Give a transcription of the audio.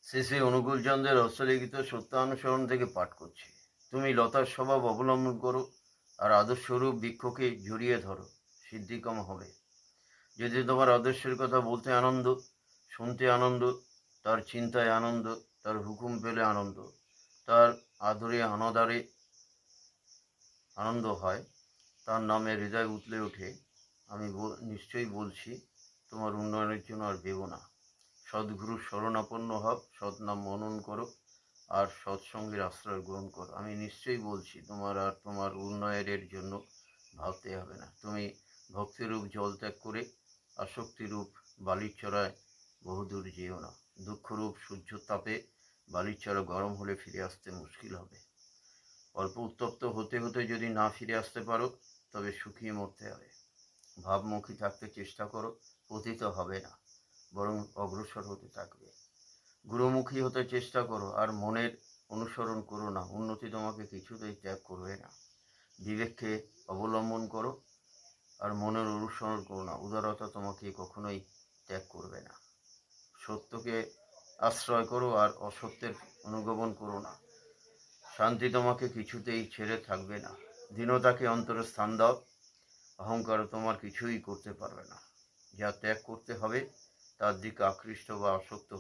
শ্রী শ্রী অনুকূলচন্দ্রের হস্তলিখিত সত্যানুসরণ থেকে পাঠ করছি। তুমি লতার স্বভাব অবলম্বন করো আর আদর্শরূপ বৃক্ষকে জড়িয়ে ধরো, সিদ্ধিকম হবে। যদি তোমার আদর্শের কথা বলতে আনন্দ, শুনতে আনন্দ, তার চিন্তায় আনন্দ, তার হুকুম পেলে আনন্দ, তার আদরে অনাদরে আনন্দ হয়, তার নামে হৃদয় উতলে ওঠে, আমি নিশ্চয়ই বলছি তোমার উন্নয়নের জন্য আর ভেবো না। সদ্গুরুর শরণাপন্ন হও, সৎনাম মনন করো আর সৎসঙ্গের আশ্রয় গ্রহণ করো। আমি নিশ্চয়ই বলছি তোমার আর তোমার উন্নয়নের জন্য ভাবতে হবে না। তুমি ভক্তিরূপ জল ত্যাগ করে আসক্তিরূপ বালির চড়ায় বহুদূর যেও না। দুঃখরূপ সূর্য তাপে বালির চড়া গরম হলে ফিরে আসতে মুশকিল হবে। অল্প উত্তপ্ত হতে হতে যদি না ফিরে আসতে পারো, তবে শুকিয়ে মরতে হবে। ভাবমুখী থাকতে চেষ্টা করো, পতিত হবে না, বরং অগ্রসর হতে থাকবে। গুরুমুখী হতে চেষ্টা করো আর মনের অনুসরণ করো না, উন্নতি তোমাকে কিছুতেই ত্যাগ করবে না। বিবেককে অবলম্বন করো আর মনের অনুসরণ করো না, উদারতা তোমাকে কখনোই ত্যাগ করবে না। সত্যকে আশ্রয় করো আর অসত্যের অনুগমন করো না, শান্তি তোমাকে কিছুতেই ছেড়ে থাকবে না। দীনতাকে অন্তরে স্থান দাও, অহংকার তোমার কিছুই করতে পারবে না। যা ত্যাগ করতে হবে তার দিকে আকৃষ্ট বা আসক্ত